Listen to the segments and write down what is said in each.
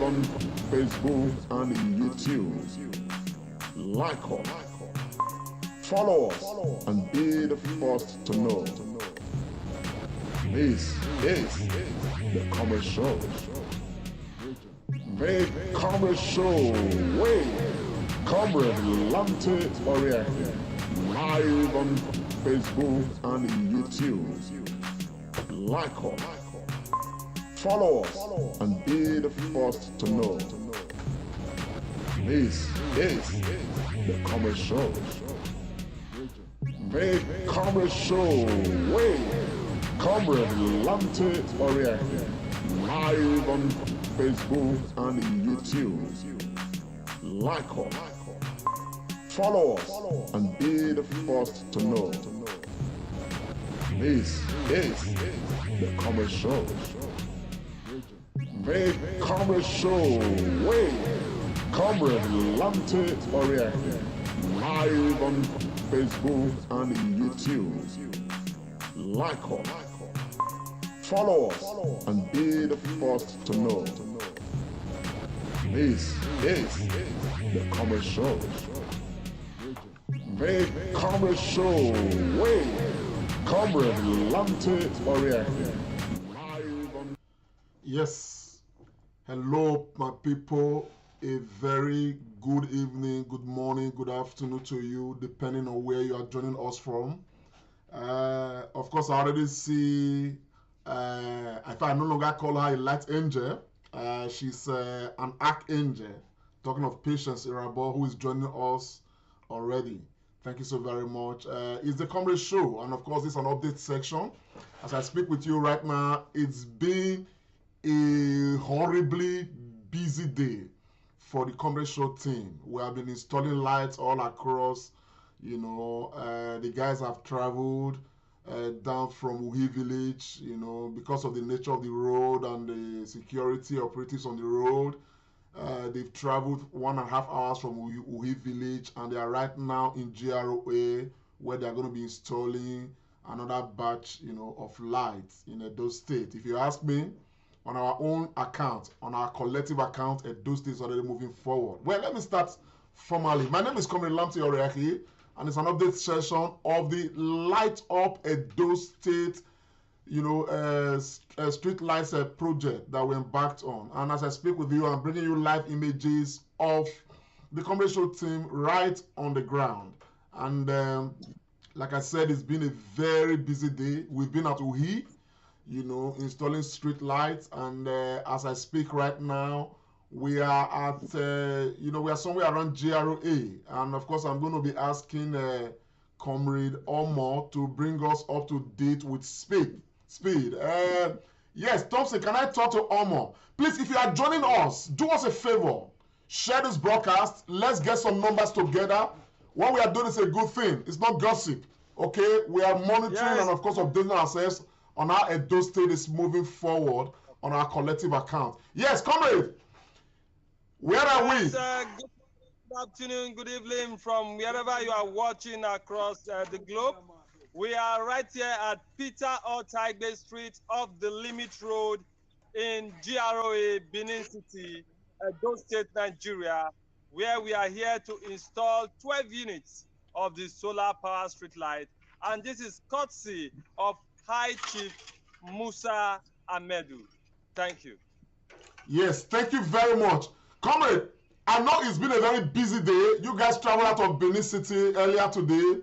on Facebook and YouTube. Like us, follow us, and be the first to know. This is the Commerce Show. The Commerce Show with Comrade Lante Oriaki. Live on Facebook and YouTube. Like us, follow us, and be the first to know. This is the Commerce Show. The Commerce Show with Comrade Lante Oriaki. Live on Facebook and YouTube. Like us, follow us, and be the first to know. This is the Commerce Show. The Commerce Show with Comrade Lante Oriaki. Live on Facebook and YouTube. Like us, follow us, and be the first to know. This is the Commerce Show. The Commerce Show with Comrade Lante Oriaki. Yes. Hello, my people. A very good evening, good morning, good afternoon to you, depending on where you are joining us from. Of course, I already see, if I no longer call her a light angel, she's an archangel. Talking of Patience Irabo, who is joining us already. Thank you so very much. It's the Comrade Show, and of course, it's an update section. As I speak with you right now, it's been a horribly busy day for the Comrade Show team. We have been installing lights all across. You know, the guys have traveled down from Uhi village, you know, because of the nature of the road and the security operatives on the road. They've traveled 1.5 hours from Uhi village, and they are right now in GROA, where they're going to be installing another batch, you know, of lights in Edo State. If you ask me, on our own account, on our collective account, Edo State is already moving forward. Well, let me start formally. My name is Comrade Lamte Oriaki, and it's an update session of the Light Up Edo State, you know, street lights project that we embarked on. And as I speak with you, I'm bringing you live images of the Comrade Show team right on the ground. And like I said, it's been a very busy day. We've been at Uhi, you know, installing street lights. And as I speak right now, we are at, you know, we are somewhere around GROA. And of course, I'm going to be asking Comrade Omo to bring us up to date with speed. Yes, Thompson, can I talk to Omo? Please, if you are joining us, do us a favor. Share this broadcast. Let's get some numbers together. What we are doing is a good thing. It's not gossip. Okay? We are monitoring and, of course, updating ourselves on how Edo State is moving forward on our collective account. Yes, Comrade. Where are we? Good afternoon, good evening from wherever you are watching across the globe. We are right here at Peter Otaigbe Street off the Limit Road in GROA, Benin City, Edo State, Nigeria, where we are here to install 12 units of the solar power street light. And this is courtesy of High Chief Musa Ahmedu. Thank you. Yes, thank you very much. Comrade, I know it's been a very busy day. You guys traveled out of Benin City earlier today.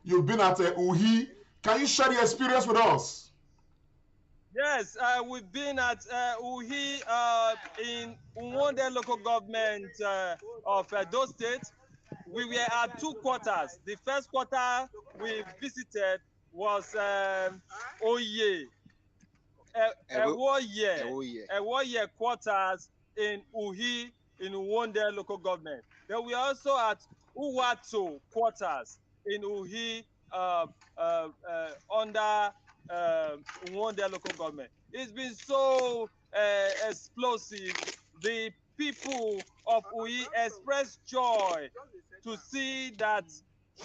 You've been at Uhi. Can you share your experience with us? Yes, we've been at Uhi in Uwonde local government of Edo State. We were at 2 quarters. The first quarter we visited was Oye, Ewoye quarters in Uhi in Uwonde local government. Then we are also at Uwato quarters in Uhi under Uwonde local government. It's been so explosive. The people of Uhi expressed joy to see that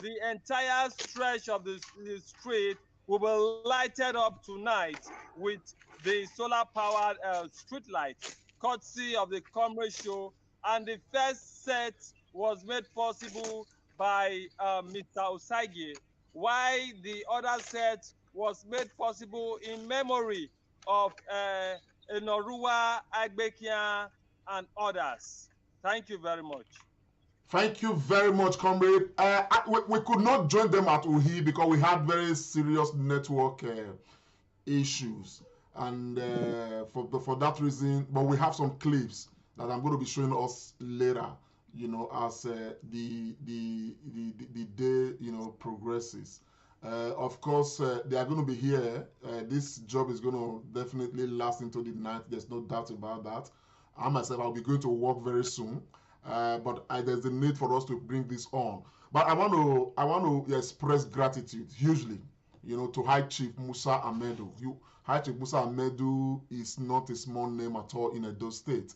the entire stretch of the street will be lighted up tonight with the solar-powered street lights, courtesy of the Comrade Show. And the first set was made possible by Mr. Otaigbe, while the other set was made possible in memory of Enoruwa Agbekian and others. Thank you very much. Thank you very much, comrade. We could not join them at Uhi because we had very serious network issues, and for that reason, but we have some clips that I'm going to be showing us later, you know, as the day, you know, progresses. Of course, they are going to be here. This job is going to definitely last into the night. There's no doubt about that. I myself, I'll be going to work very soon. But there's a need for us to bring this on. But I want to express gratitude hugely, you know, to High Chief Musa Amedu. High Chief Musa Amedu is not a small name at all in Edo State.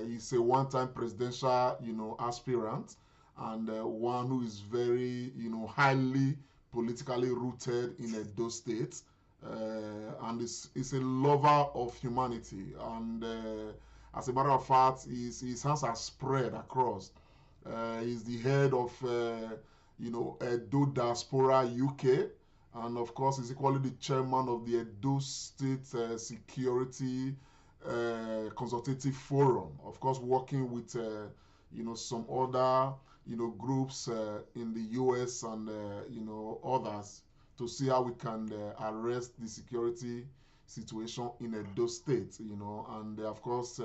He's a one-time presidential, you know, aspirant, and one who is very, you know, highly politically rooted in Edo State, and is a lover of humanity. And as a matter of fact, his hands are spread across. He's the head of, you know, Edo Diaspora UK, and of course, he's equally the chairman of the Edo State Security Consultative Forum. Of course, working with, you know, some other, you know, groups in the US and, you know, others to see how we can arrest the security situation in Edo State, you know, and of course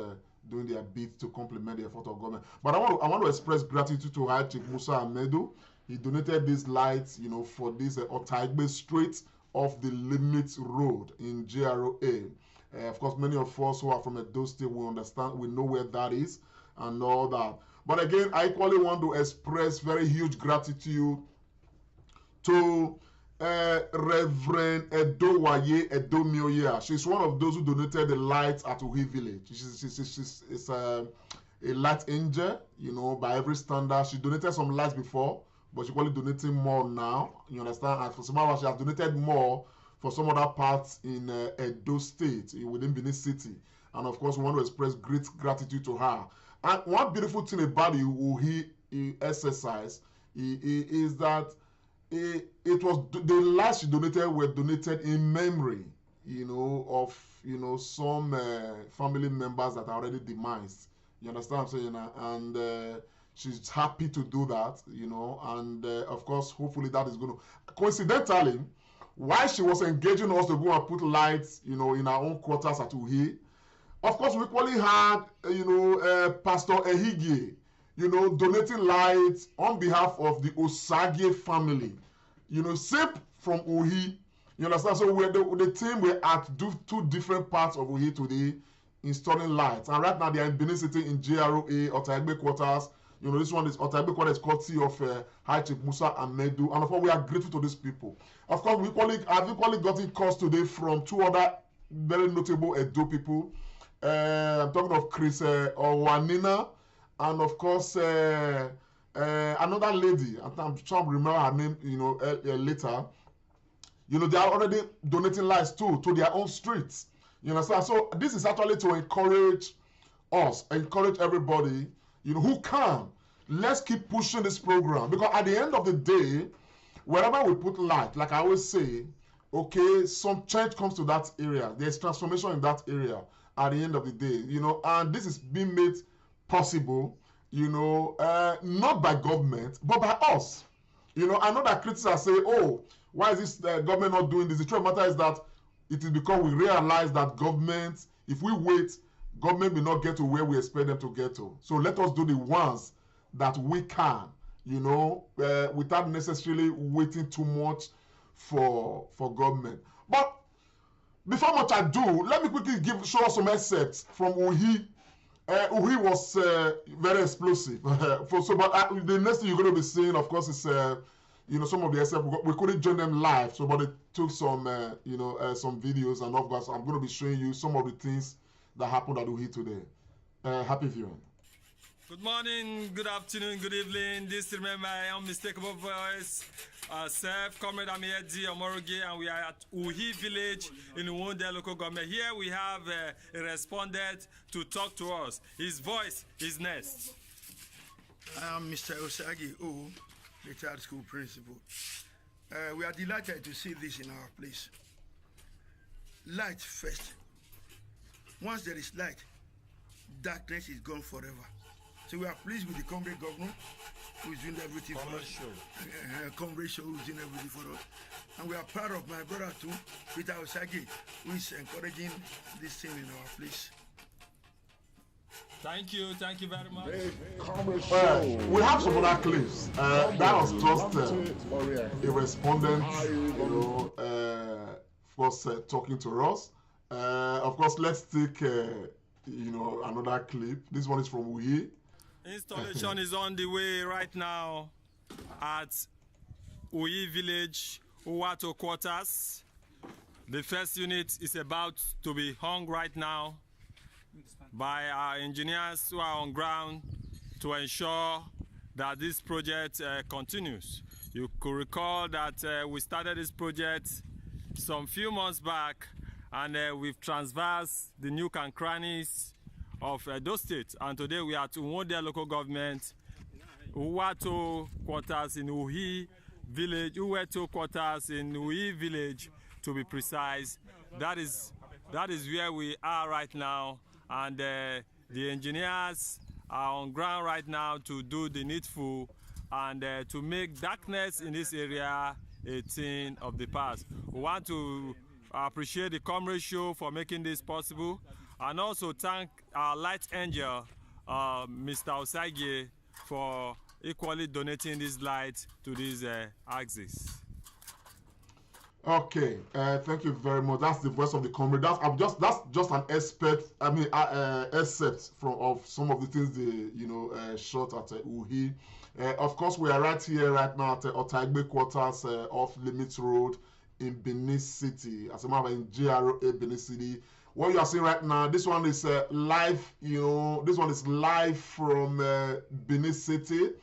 doing their bit to complement the effort of government. But I want to express gratitude to High Chief Musa Amedu. He donated these lights, you know, for this Otaigbe Street off the Limit Road in GROA. Of course, many of us who are from Edo State will understand, we know where that is and all that. But again, I equally want to express very huge gratitude to Reverend Edo Waye Edo Mioya. She's one of those who donated the lights at Uhi Village. She's a light angel, you know, by every standard. She donated some lights before, but she's only donating more now. You understand? And for some of us, she has donated more for some other parts in Edo State, within Benin City. And of course, we want to express great gratitude to her. And one beautiful thing about the Uhi exercise is that it was the lights she donated were donated in memory, you know, of, you know, some family members that are already demised. You understand what I'm saying? And she's happy to do that, you know, and of course, hopefully that is going to. Coincidentally, while she was engaging us to go and put lights, you know, in our own quarters at Uhi, of course, we equally had, you know, Pastor Ehige, you know, donating lights on behalf of the Osage family. You know, same from Uhi. You understand? So the team were at two different parts of Uhi today installing lights. And right now they are in Benin City in GROA, Otaigbe quarters. You know, this one is Otaigbe quarters courtesy of High Chief Musa Amedu. And of course, we are grateful to these people. Of course, I've equally gotten calls today from two other very notable Edo people. I'm talking of Chris Owanina, and of course another lady. I'm trying to remember her name, you know, later. You know, they are already donating lights too to their own streets. You understand? So this is actually to encourage us, encourage everybody, you know, who can. Let's keep pushing this program, because at the end of the day, wherever we put light, like I always say, okay, some change comes to that area. There's transformation in that area at the end of the day, you know, and this is being made possible, you know, not by government, but by us. You know, I know that critics are saying, oh, why is this government not doing this? The truth of the matter is that it is because we realize that government, if we wait, government will not get to where we expect them to get to. So let us do the ones that we can, you know, without necessarily waiting too much for government. But before much ado, let me quickly show us some excerpts from Uhi. Uhi was very explosive. But the next thing you're going to be seeing, of course, is you know, some of the excerpts. We couldn't join them live, so but it took some you know, some videos, and of course, I'm going to be showing you some of the things that happened at Uhi today. Happy viewing. Good morning, good afternoon, good evening. This is remember my unmistakable voice, self, Comrade Amiedi Omoroge, and we are at Uhi village in Uwonde local government. Here we have a respondent to talk to us. His voice is next. I am Mr. Otaigbe O, retired school principal. We are delighted to see this in our place. Light first. Once there is light, darkness is gone forever. So we are pleased with the Comrade Governor who is doing everything for us. Comrade Show who is doing everything for us. And we are proud of my brother too, Peter Otaigbe, who is encouraging this thing in our place. Thank you very much. We have some other clips. That was just a respondent, first talking to us. Of course, let's take another clip. This one is from Uhi. Installation is on the way right now at Uhi village, Uwato quarters. The first unit is about to be hung right now by our engineers who are on ground to ensure that this project continues. You could recall that we started this project some few months back, and we've traversed the nook and crannies of Edo State, and today we are at Uwonde local government, Uwato quarters in Uhi village, Uweto quarters in Uhi village to be precise. That is where we are right now, and the engineers are on ground right now to do the needful and to make darkness in this area a thing of the past. We want to appreciate the Comrade Show for making this possible, and also thank our light angel, Mr. Otaigbe, for equally donating this light to this axis. Okay, thank you very much. That's the voice of the comrade. That's just an excerpt. Excerpt of some of the things they shot at Uhi. Of course, we are right here right now at Otaigbe quarters off Limit Road in Benin City. As a matter of GRA Benin City. What you are seeing right now, this one is live. This one is live from Benin City.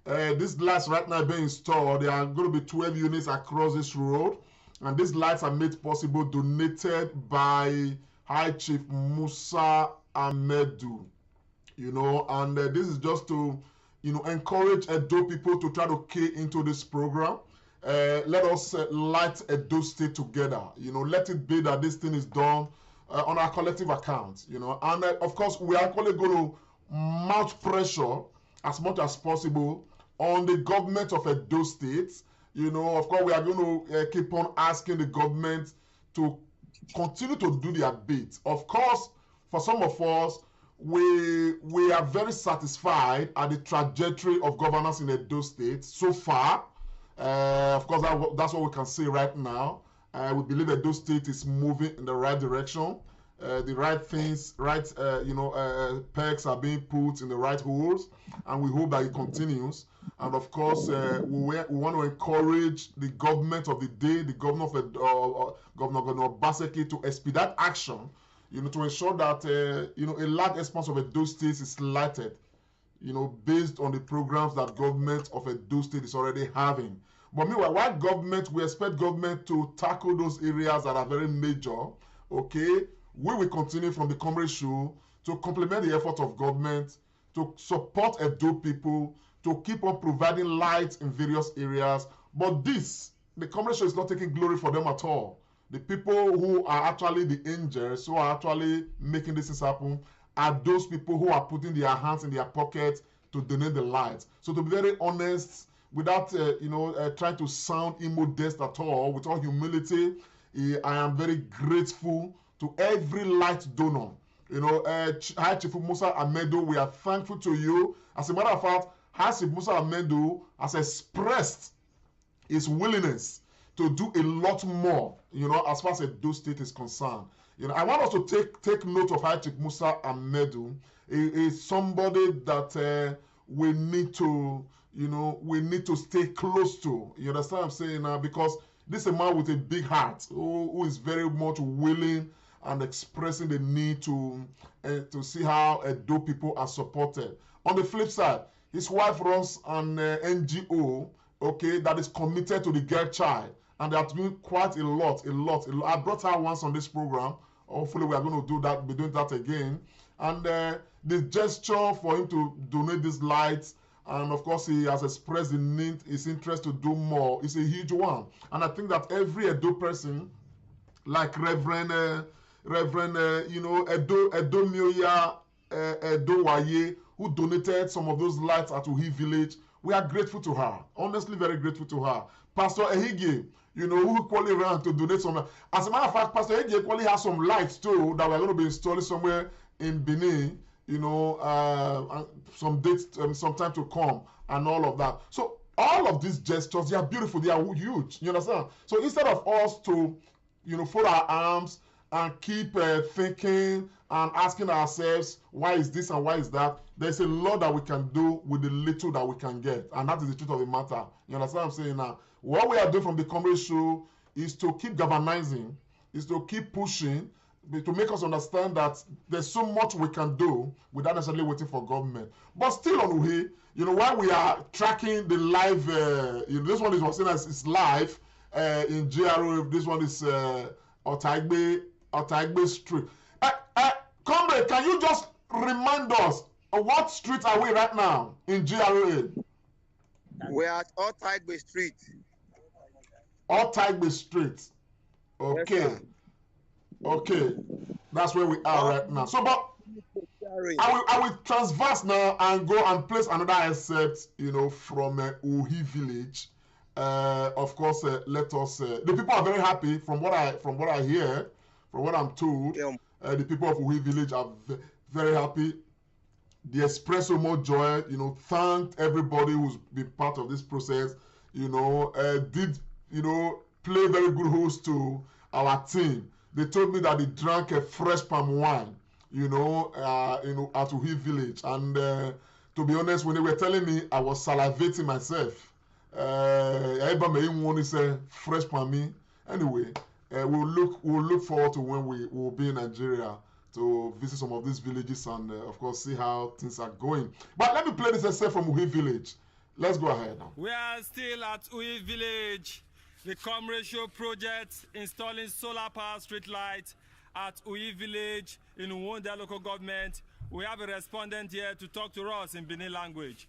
These lights right now being installed. There are going to be 12 units across this road. And these lights are made possible, donated by High Chief Musa Amedu, and this is just to, encourage Edo people to try to key into this program. Let us light Edo State together, let it be that this thing is done on our collective account, and of course, we are actually going to mount pressure as much as possible on the government of Edo State. Of course, we are going to keep on asking the government to continue to do their bit. Of course, for some of us, we are very satisfied at the trajectory of governance in Edo State so far. Of course, that's what we can see right now. We believe Edo State is moving in the right direction. The right things, pegs are being put in the right holes, and we hope that it continues. And of course, we want to encourage the government of the day, the governor of Governor Obaseki, to expedite action, to ensure that a large expanse of Edo State is lighted, based on the programs that government of Edo State is already having. But meanwhile, we expect government to tackle those areas that are very major. Okay, we will continue from the Comrade Show to complement the effort of government to support Edo people, to keep on providing light in various areas. But the Comrade Show is not taking glory for them at all. The people who are actually the angels, who are actually making this happen, are those people who are putting their hands in their pockets to donate the light. So to be very honest, without trying to sound immodest at all, with all humility, I am very grateful to every light donor. High Chief Musa Amedu, we are thankful to you. As a matter of fact, High Chief Musa Amedu has expressed his willingness to do a lot more, as far as Edo State is concerned. I want us to take note of High Chief Musa Amedu. He is somebody that we need to stay close to. You understand what I'm saying now? Because this is a man with a big heart who is very much willing and expressing the need to see how Edo people are supported. On the flip side, his wife runs an NGO, okay, that is committed to the girl child, and they are doing quite a lot. I brought her once on this program. Hopefully, we are going to be doing that again. And the gesture for him to donate these lights, and of course, he has expressed his interest to do more. It's a huge one, and I think that every Edo person, like Reverend, Edo Mioya, Edo Waye, who donated some of those lights at Uhi village, we are grateful to her. Honestly, very grateful to her. Pastor Ehige, who equally ran to donate some. As a matter of fact, Pastor Ehige equally has some lights too that we're going to be installing somewhere in Benin, some dates, some time to come, and all of that. So all of these gestures, they are beautiful, they are huge. You understand? So instead of us to, fold our arms and keep thinking and asking ourselves, why is this and why is that? There's a lot that we can do with the little that we can get, and that is the truth of the matter. You understand what I'm saying now? What we are doing from the comedy show is to keep galvanizing, is to keep pushing, to make us understand that there's so much we can do without necessarily waiting for government. But still on Uhi, while we are tracking the live, this one was seen as it's live in GRO. This one is Otaigbe Street. Comrade, can you just remind us what street are we right now in GRA? We're at Otaigbe Street. Otaigbe Street. Okay. Yes, okay. That's where we are right now. So, but I will transverse now and go and place another excerpt, from Uhi village. Of course, let us. The people are very happy from what I hear, from what I'm told. Yeah. The people of Uhi village are very happy. They express so much joy. Thanked everybody who's been part of this process. Did play very good host to our team. They told me that they drank a fresh palm wine, at Uhi village. And to be honest, when they were telling me, I was salivating myself. Everybody want to say fresh palm. Anyway, we'll look forward to when we will be in Nigeria to visit some of these villages and, of course, see how things are going. But let me play this essay from Uhi village. Let's go ahead now. We are still at Uhi village. The commercial project installing solar power street lights at Uhi village in Uwonde local government. We have a respondent here to talk to us in Benin language.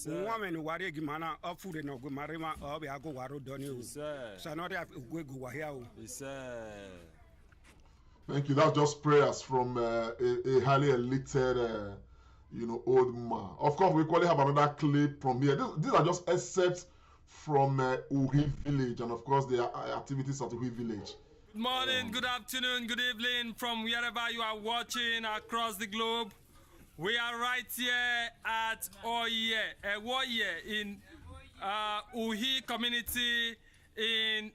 Woman wari gimana afure no gumarima obi ago waro doni o. Sanori agwego wahia. Thank you. That's just prayers from a highly elected old man. Of course, we probably have another clip from here. These are just excerpts from Uhi village, and of course, the activities at Uhi village. Good morning, good afternoon, good evening from wherever you are watching across the globe. We are right here at Oye in Uhi community in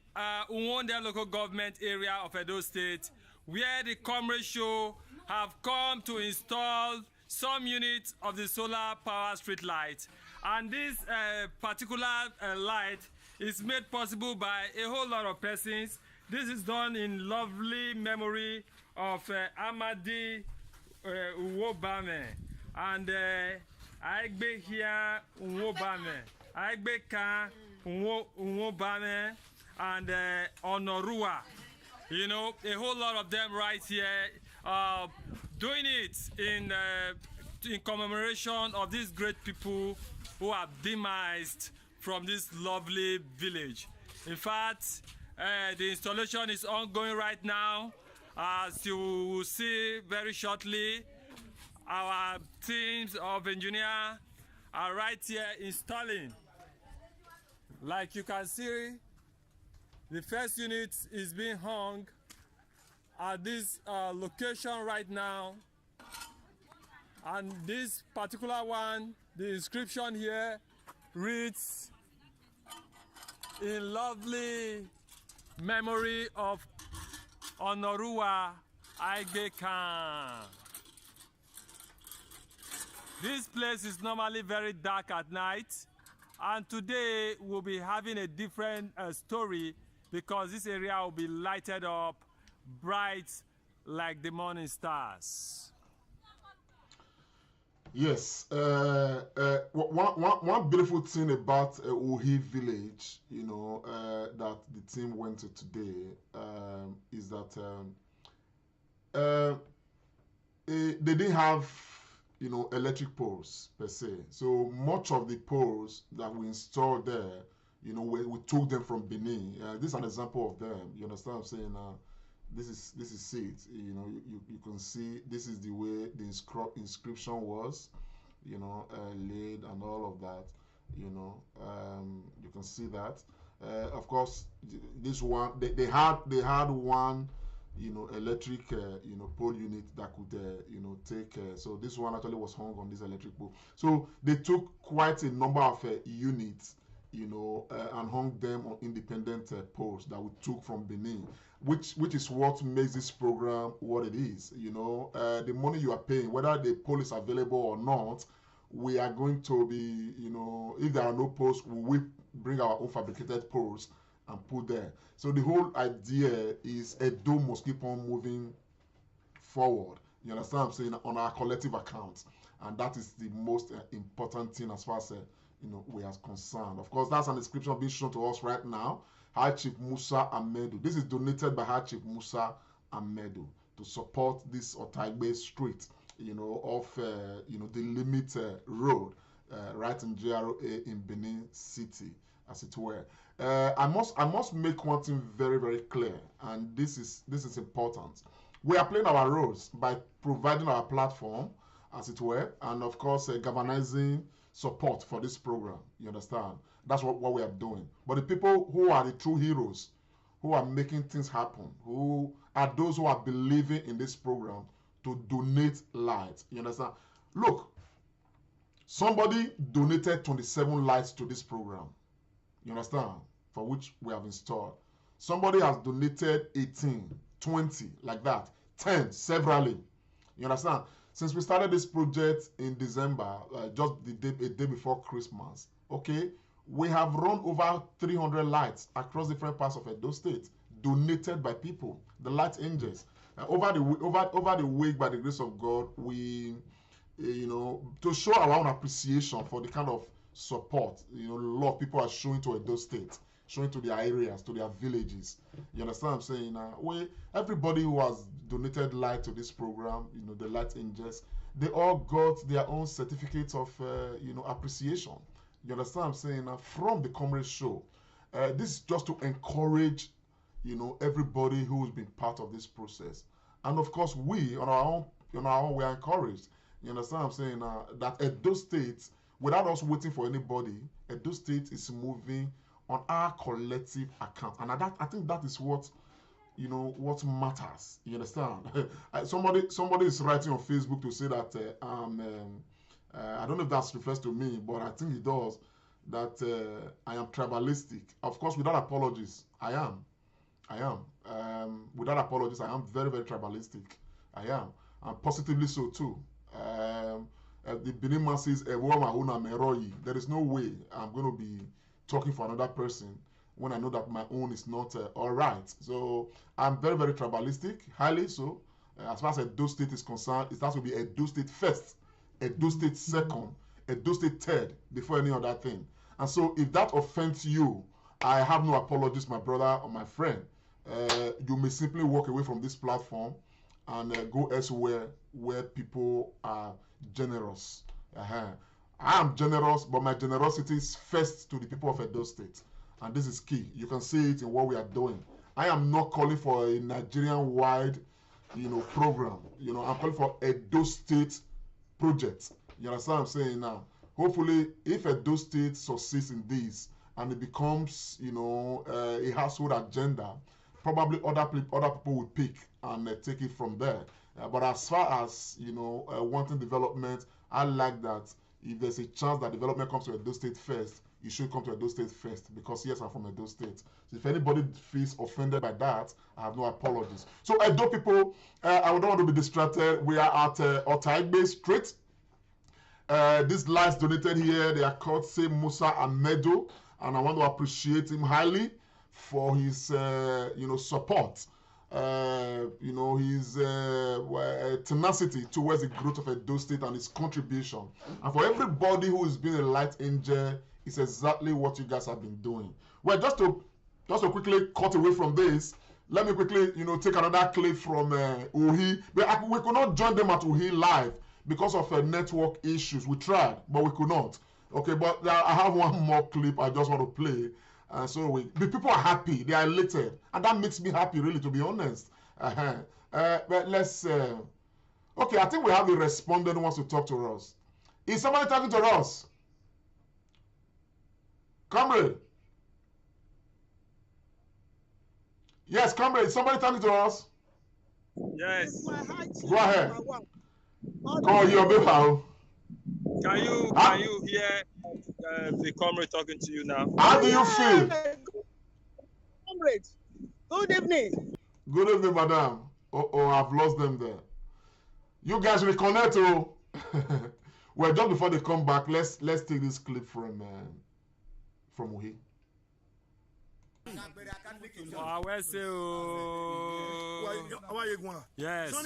Uwonde local government area of Edo State, where the commercial show have come to install some units of the solar power street light. And this particular light is made possible by a whole lot of persons. This is done in lovely memory of Amadi Uwobame and Aigbe here Uwobame, Aigbe Ka Uwobame, and Onorua. A whole lot of them right here doing it in commemoration of these great people who have demised from this lovely village. In fact, the installation is ongoing right now. As you will see very shortly, our teams of engineers are right here installing. Like you can see, the first unit is being hung at this location right now. And this particular one, the inscription here reads, in lovely memory of Onorua Aigbe Khan. This place is normally very dark at night, And today we'll be having a different story because this area will be lighted up bright like the morning stars. Yes, one beautiful thing about Uhi village, you know, that the team went to today is that they didn't have, you know, electric poles per se. So much of the poles that we installed there, you know, we took them from Benin. This is an example of them. You understand what I'm saying? This is it. You know, you can see this is the way the inscription was, you know, laid and all of that. You know, you can see that. Of course, this one they had one, you know, electric you know, pole unit that could you know, take. So this one actually was hung on this electric pole. So they took quite a number of units, you know, and hung them on independent poles that we took from Benin, which is what makes this program what it is. You know, the money you are paying, whether the pole is available or not, we are going to be, you know, if there are no poles, we bring our own fabricated poles and put there. So the whole idea is Edo must keep on moving forward. You understand what I'm saying? On our collective account, and that is the most important thing as far as you know, we are concerned. Of course, that's an inscription being shown to us right now. High Chief Musa Amedu. This is donated by High Chief Musa Amedu to support this Otaigbe Street, you know, of you know, the Limit Road, right in GRA in Benin City, as it were. I must make one thing very, very clear, and this is important. We are playing our roles by providing our platform, as it were, and of course galvanizing support for this program. You understand? That's what we are doing. But the people who are the true heroes, who are making things happen, who are those who are believing in this program to donate light. You understand? Look, somebody donated 27 lights to this program. You understand? For which we have installed. Somebody has donated 18, 20, like that, 10 severally. You understand? Since we started this project in December, just a day before Christmas, okay, we have run over 300 lights across different parts of Edo State, donated by people, the light angels. Over the week, by the grace of God, we, you know, to show our own appreciation for the kind of support, you know, a lot of people are showing to Edo State, showing to their areas, to their villages. You understand what I'm saying? Everybody who has donated light to this program, you know, the light angels, they all got their own certificates of, you know, appreciation. You understand what I'm saying? From the Comrade Show. This is just to encourage, you know, everybody who's been part of this process. And of course, we, on our own, we are encouraged. You understand what I'm saying? That Edo State, without us waiting for anybody, Edo State is moving on our collective account. And I think that is what, you know, what matters. You understand? Somebody is writing on Facebook to say that I don't know if that refers to me, but I think it does, that I am tribalistic. Of course, without apologies, I am. Without apologies, I am very, very tribalistic. I am. And positively so too. The Benin man says, there is no way I'm going to be talking for another person when I know that my own is not all right. So I'm very, very tribalistic, highly so. As far as Edo State is concerned, it has to be Edo State first, Edo State second, Edo State third, before any other thing. And so if that offends you, I have no apologies, my brother or my friend. You may simply walk away from this platform and go elsewhere where people are generous. I am generous, but my generosity is first to the people of Edo State. And this is key. You can see it in what we are doing. I am not calling for a Nigerian-wide, you know, program. You know, I'm calling for Edo State project. You understand what I'm saying now? Hopefully, if Edo State succeeds in this and it becomes, you know, a household agenda, probably other people will pick and take it from there. But as far as, you know, wanting development, I like that if there's a chance that development comes to Edo State first, you should come to Edo State first, because yes, I'm from Edo State. So if anybody feels offended by that, I have no apologies. So Edo people, I don't want to be distracted. We are at Otaigbe Street. These lights donated here, they are called say Musa Amedo, and I want to appreciate him highly for his support. His tenacity towards the growth of Edo State and his contribution. And for everybody who has been a light angel, it's exactly what you guys have been doing. Well, just to quickly cut away from this, let me quickly, take another clip from Uhi. But we could not join them at Uhi live because of network issues. We tried, but we could not. Okay, but I have one more clip I just want to play. So the people are happy, they are elated, and that makes me happy, really, to be honest. But let's. Okay, I think we have a respondent who wants to talk to us. Is somebody talking to us? Comrade. Yes, comrade. Somebody talking to us? Yes. Go ahead. Oh, you're a bit loud. Can you hear the comrade talking to you now? How do you feel? Comrade, good evening. Good evening, madam. I've lost them there. You guys reconnect, oh. Well, just before they come back, let's take this clip from Uhi. Yes.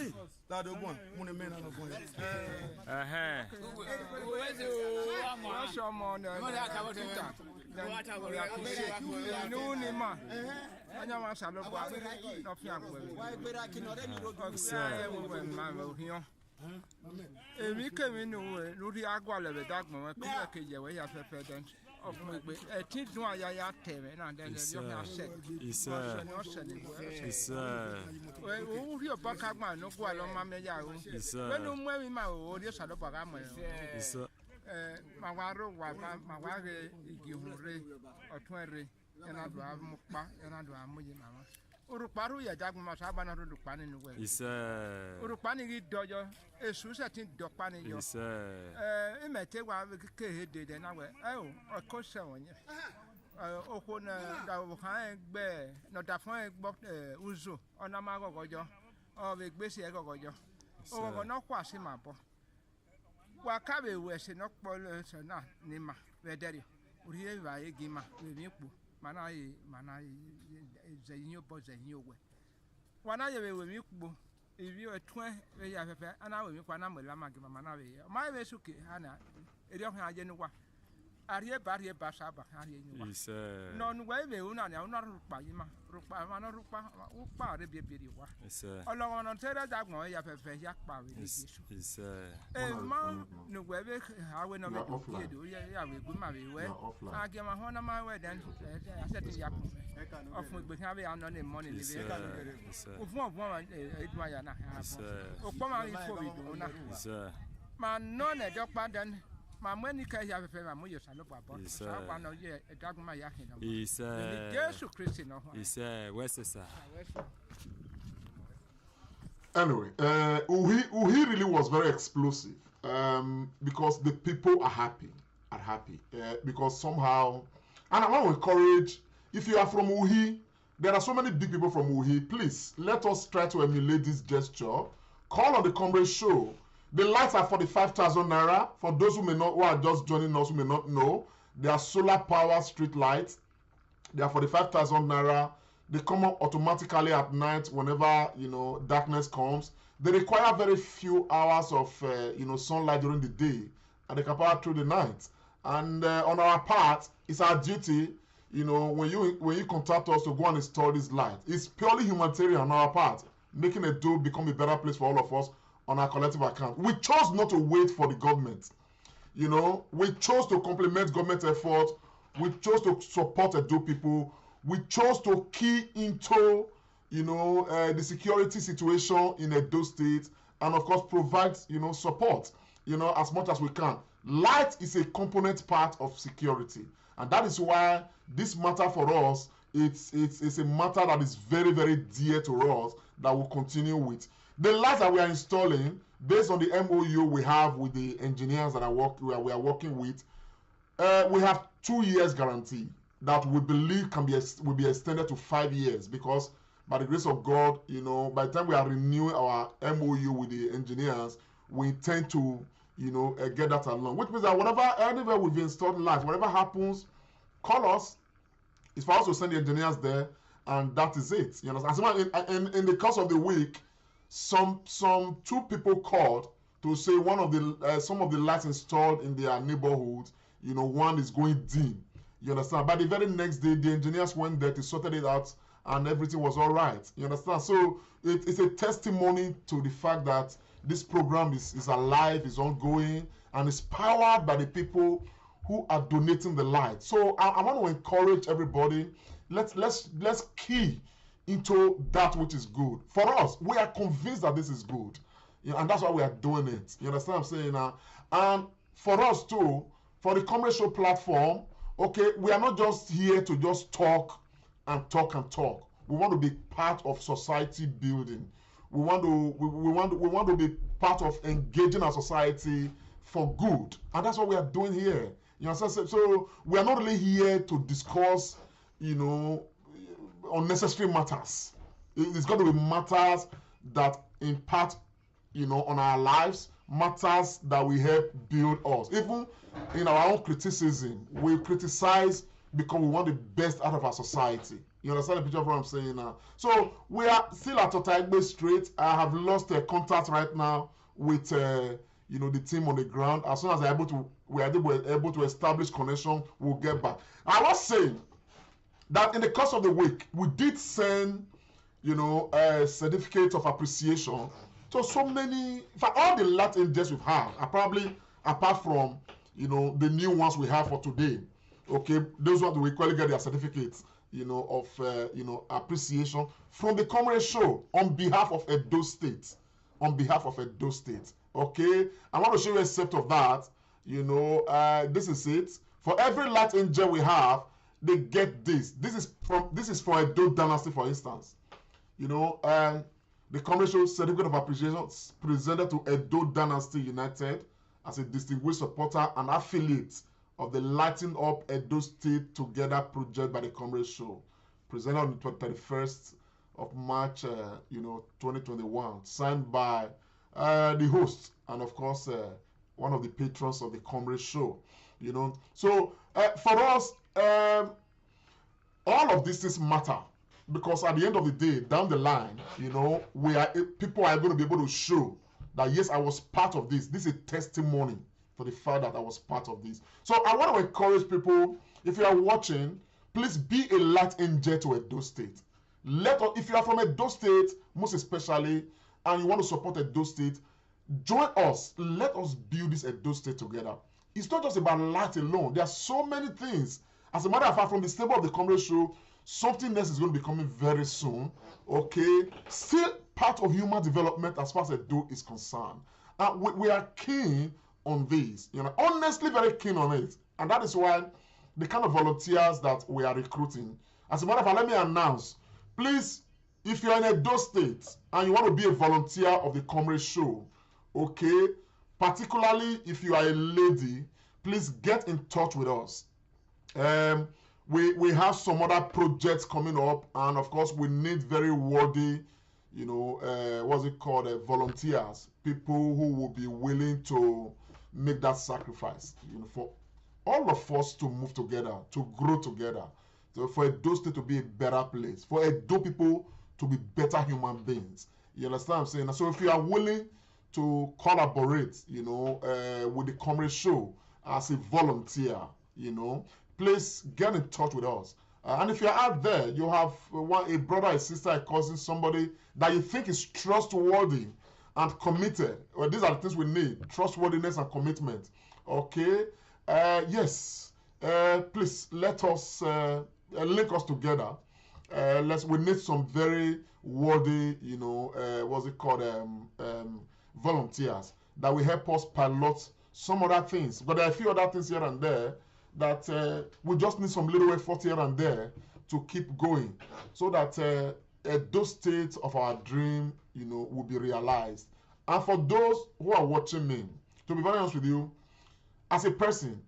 Uruparu ya dagma sabana rudupani nuwe. Urupani gi dojo esu setin dopani yo. Imete wa ke hede na we. O se wonye. Oko na da wo kan egbe no da fun egbo uzo ona ma gogojo. O be gbese gogojo. O go no kwa si mabo. Wa ka be we se no polo se na ni ma we dere. Uri e wa egi ma we mi po. Mana zenyo bo zenyo we wana ye we mi kubo ebi otwen we ya fefe ana we mi kwa na mola magima mana we ma we suke ana eri ohun aje ni wa ariye ba saba ariye ni wa no nu we una na una rupa yima rupa mana rupa upa re biebiri wa Ọlọ́run no tere dagbon ya fefe ya pa we ni Jesu ma nu we be awe no me ye do ya we gu ma we age ma hona ma we den aseti ya kun ofun igbe kan be ano ni money ni be ofun eduma ya na opo ma ri fo do na ma no na do pa den ma mweni ka ya fefe ma mo yo salo babo sa pa no ye dagun ma ya hin no Jesu Christ no Anyway, Uhi really was very explosive because the people are happy. Because somehow, and I want to encourage, if you are from Uhi, there are so many big people from Uhi, please, let us try to emulate this gesture. Call on the comrade show. The lights are 45,000 naira. For those who are just joining us, who may not know, they are solar power street lights. They are 45,000 naira. They come up automatically at night whenever darkness comes. They require very few hours of sunlight during the day, and they can power through the night. And on our part, it's our duty, when you contact us to go and install this light. It's purely humanitarian on our part, making Edo become a better place for all of us on our collective account. We chose not to wait for the government. We chose to complement government effort. We chose to support Edo people. We chose to key into, the security situation in Edo State, and of course provide, support, as much as we can. Light is a component part of security, and that is why this matter for us, it's a matter that is very, very dear to us, that we'll continue with. The lights that we are installing, based on the MOU we have with the engineers that we are working with, we have 2 years guarantee that we believe will be extended to 5 years, because by the grace of God, by the time we are renewing our MOU with the engineers, we intend to, get that along. Which means that anywhere we've installed lights, whatever happens, call us. It's for us to send the engineers there, and that is it. You understand? In the course of the week, some 2 people called to say one of the some of the lights installed in their neighborhood, one is going dim. You understand? By the very next day, the engineers went there to sort it out, and everything was all right. You understand? So it's a testimony to the fact that this program is alive, is ongoing, and is powered by the people who are donating the light. So I want to encourage everybody. Let's key into that which is good. For us, we are convinced that this is good, and that's why we are doing it. You understand what I'm saying? And for us too, for the commercial platform, okay, we are not just here to just talk and talk and talk. We want to be part of society building. We want to be part of engaging our society for good, and that's what we are doing here. You understand? So we are not really here to discuss, unnecessary matters. It's got to be matters that impact, on our lives, matters that will help build us. Even in our own criticism, we criticize because we want the best out of our society. You understand the picture of what I'm saying now? So we are still at Otaigbe Street. I have lost contact right now with the team on the ground. As soon as we are able to establish connection, we'll get back. I was saying that in the course of the week, we did send a certificate of appreciation to so many, for all the light angels we've had, probably apart from the new ones we have for today. Okay, those ones we equally get their certificates, of appreciation from the comrade show on behalf of Edo State. On behalf of Edo State. Okay, I want to show you a set of that. This is it. For every light angel we have, they get this. This is for Edo Dynasty, for instance. The commercial certificate of appreciation presented to Edo Dynasty United as a distinguished supporter and affiliate of the Lighting Up Edo State Together project by the Comrade Show, presented on the 31st of March, 2021, signed by the host and, of course, one of the patrons of the Comrade Show. So for us, all of these things matter, because at the end of the day, down the line, people are going to be able to show that yes, I was part of this. This is a testimony for the fact that I was part of this. So I want to encourage people, if you are watching, please be a light angel to Edo State. If you are from Edo State, most especially, and you want to support Edo State, join us. Let us build this Edo State together. It's not just about light alone. There are so many things. As a matter of fact, from the stable of the Comrade Show, something else is going to be coming very soon. Okay, still part of human development as far as Edo is concerned. We are keen on this, honestly very keen on it. And that is why the kind of volunteers that we are recruiting. As a matter of fact, let me announce, please, if you're in Edo State and you want to be a volunteer of the Comrade Show, okay, particularly if you are a lady, please get in touch with us. We have some other projects coming up, and of course we need very worthy, volunteers, people who will be willing to make that sacrifice, for all of us to move together, to grow together, so for Edo State to be a better place, for Edo people to be better human beings. You understand what I'm saying? So if you are willing to collaborate, with the Comrade Show as a volunteer, please get in touch with us. And if you're out there, you have a brother, a sister, a cousin, somebody that you think is trustworthy and committed. Well, these are the things we need: trustworthiness and commitment. Okay? Yes. Please let us link us together. We need some very worthy, volunteers that will help us pilot some other things. But there are a few other things here and there that we just need some little effort here and there to keep going, so that Edo State of our dream, will be realized. And for those who are watching me, to be very honest with you, as a person,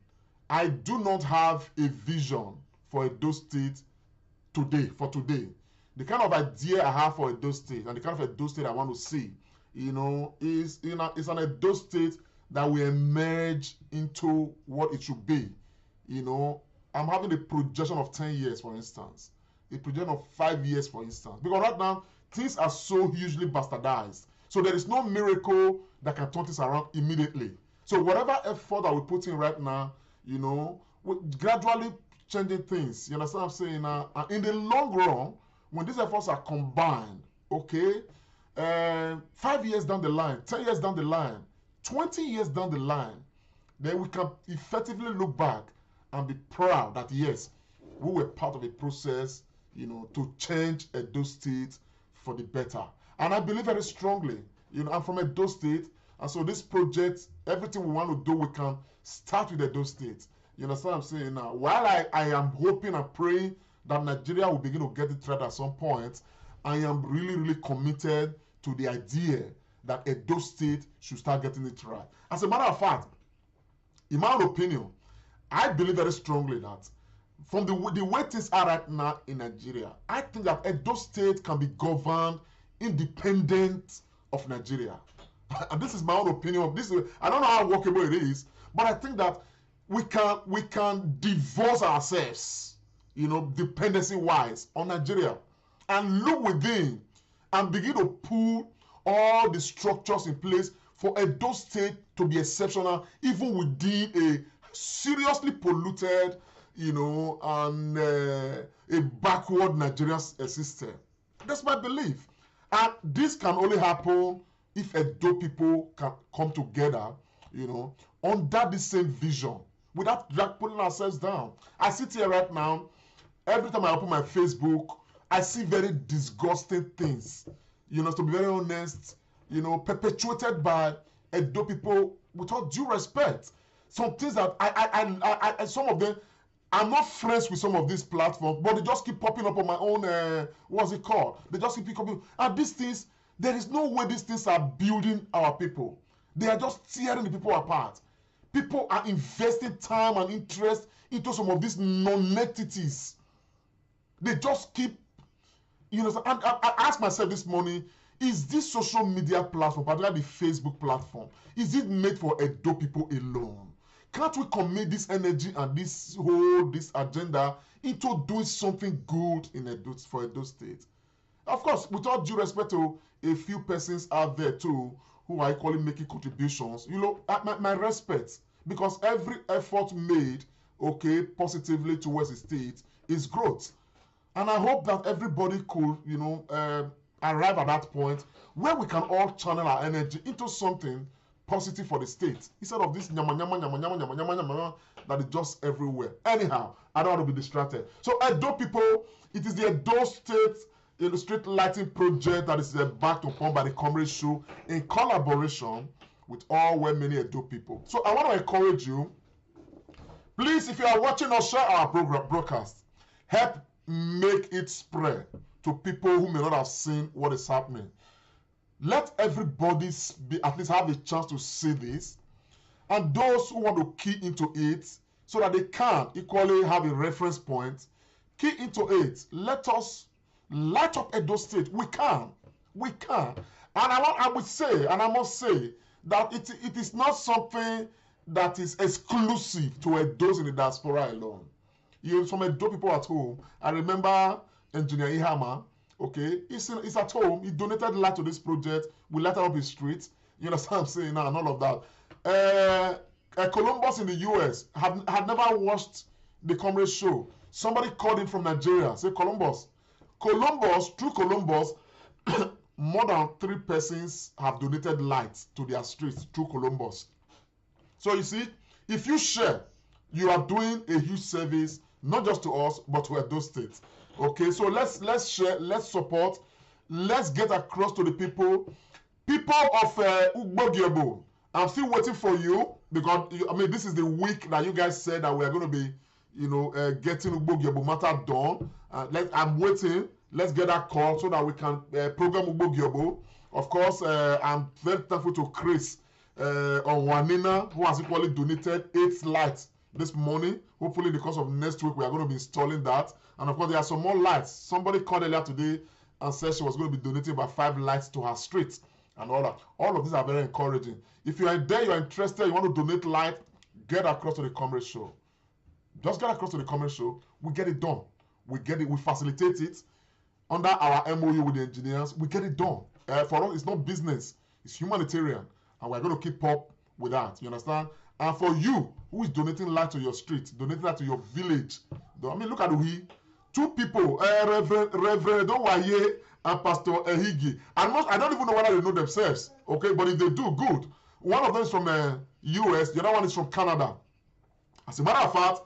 I do not have a vision for Edo State today, The kind of idea I have for Edo State and the kind of Edo State I want to see, is an Edo State that will emerge into what it should be. I'm having a projection of 10 years, for instance, a projection of 5 years, for instance, because right now things are so hugely bastardized. So there is no miracle that can turn this around immediately. So whatever effort that we put in right now, we're gradually changing things. You understand what I'm saying now? And in the long run, when these efforts are combined, okay, 5 years down the line, 10 years down the line, 20 years down the line, then we can effectively look back and be proud that yes, we were part of a process, to change Edo State for the better. And I believe very strongly, I'm from Edo State, and so this project, everything we want to do, we can start with Edo State. You understand what I'm saying now? While I am hoping and praying that Nigeria will begin to get it right at some point, I am really, really committed to the idea that Edo State should start getting it right. As a matter of fact, in my own opinion, I believe very strongly that from the way things are right now in Nigeria, I think that Edo State can be governed independent of Nigeria. And this is my own opinion. I don't know how workable it is, but I think that we can divorce ourselves, dependency-wise on Nigeria, and look within and begin to put all the structures in place for Edo State to be exceptional, even within a seriously polluted, and a backward Nigerian system. That's my belief. And this can only happen if Edo people can come together, under the same vision, without putting ourselves down. I sit here right now, every time I open my Facebook, I see very disgusting things, to be very honest, perpetuated by Edo people without due respect. Some things that I some of them, I'm not friends with some of these platforms, but they just keep popping up on my own, what's it called? They just keep popping. And these things, there is no way these things are building our people. They are just tearing the people apart. People are investing time and interest into some of these non-entities. They just keep, and I asked myself this morning, is this social media platform, particularly the Facebook platform, is it made for Edo people alone? Can't we commit this energy and this agenda into doing something good for Edo State? Of course, with all due respect to a few persons out there too, who are equally making contributions, my respect, because every effort made, positively towards the state is growth. And I hope that everybody could, arrive at that point where we can all channel our energy into something positive for the state, instead of this nyama that is just everywhere. Anyhow, I don't want to be distracted. So Edo people, it is the Edo State Street Lighting Project that is backed upon by the Comrade Show in collaboration with all many Edo people. So I want to encourage you, please, if you are watching or share our broadcast, help make it spread to people who may not have seen what is happening. Let everybody at least have a chance to see this, and those who want to key into it so that they can equally have a reference point, key into it. Let us light up Edo State. We can. And I would say, and I must say, that it is not something that is exclusive to Edos in the diaspora alone. Some Edo people at home, I remember Engineer Ihama, he's at home. He donated light to this project. We light up his streets. You understand what I'm saying now, and all of that. Columbus in the US had never watched the Comrade Show. Somebody called him from Nigeria, say Columbus, through Columbus, more than 3 persons have donated lights to their streets through Columbus. So you see, if you share, you are doing a huge service, not just to us, but to Edo State. So let's share, let's support, let's get across to the people. People of Ugbogiebo, I'm still waiting for you, because this is the week that you guys said that we are going to be, getting Ugbogiebo matter done. I'm waiting. Let's get that call so that we can program Ugbogiebo. Of course, I'm very thankful to Chris Onwanina, who has equally donated 8 lights this morning. Hopefully, in the course of next week, we are going to be installing that. And of course, there are some more lights. Somebody called earlier today and said she was going to be donating about 5 lights to her street. and all that. All of these are very encouraging. If you are there, you are interested, you want to donate light, get across to the comrade show. Just get across to the comrade show. We get it done. We get it. We facilitate it under our MOU with the engineers. We get it done. For us, it's not business. It's humanitarian, and we're going to keep up with that. You understand? And for you who is donating light to your street, donating light to your village, I mean, look at we. Two people, Reverend Owaye and Pastor Ehigi. I don't even know whether they know themselves. Okay, but if they do, good. One of them is from US, the other one is from Canada. As a matter of fact,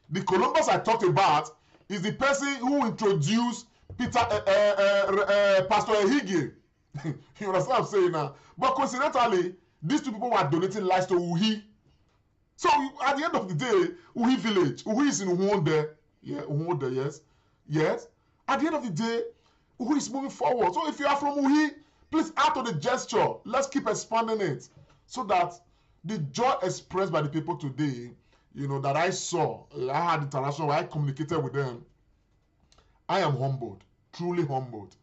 the Columbus I talked about is the person who introduced Pastor Ehigi. You understand what I'm saying now? But coincidentally, these two people were donating lights to Uhi. So at the end of the day, Uhi village, Uhi is in Uwonde. Yeah, Uwonde, yes. Yes. At the end of the day, Uhi is moving forward. So if you are from Uhi, please add to the gesture. Let's keep expanding it so that the joy expressed by the people today, you know, that I saw, I had interaction where I communicated with them. I am humbled, truly humbled,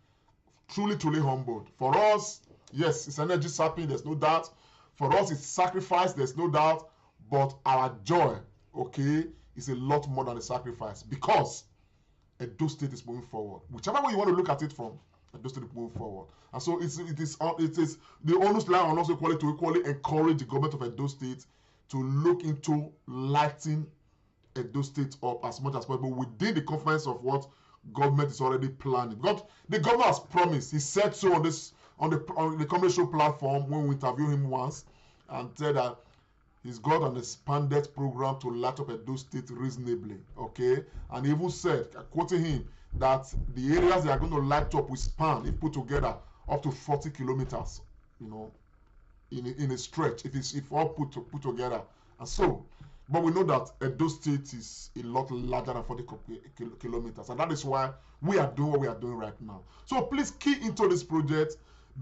truly humbled. For us, yes, it's energy sapping, there's no doubt. For us, it's sacrifice, there's no doubt. But our joy, okay, is a lot more than a sacrifice because Edo State is moving forward. Whichever way you want to look at it from, Edo State is moving forward. And so it is the onus line on us equally to equally encourage the government of Edo State to look into lighting Edo State up as much as possible within the confines of what government is already planning. Because the governor has promised, he said so on the commercial platform when we interviewed him once, and said that he's got an expanded program to light up Edo State reasonably, okay? And he even said, quoting him, that the areas they are going to light up will span, if put together, up to 40 kilometers, you know, in a stretch, if all put together. And so, but we know that Edo State is a lot larger than 40 kilometers, and that is why we are doing what we are doing right now. So please key into this project,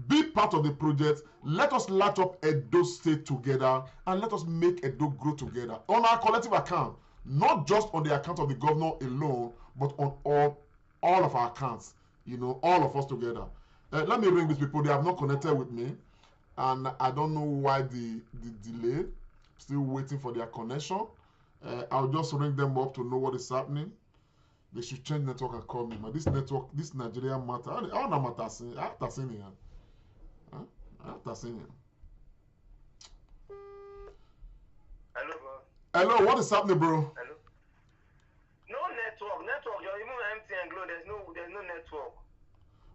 be part of the project. Let us light up Edo State together, and let us make Edo grow together on our collective account, not just on the account of the governor alone, but on all of our accounts, you know, all of us together. Let me ring these people. They have not connected with me, and I don't know why the delay. Still waiting for their connection. I'll just ring them up to know what is happening. They should change network and call me. But this network, this Nigerian matter, I don't know what I'm saying. I have to say here. Hello, bro. Hello, what is happening, bro? Hello. No network. You're even MTN Glow. There's no network.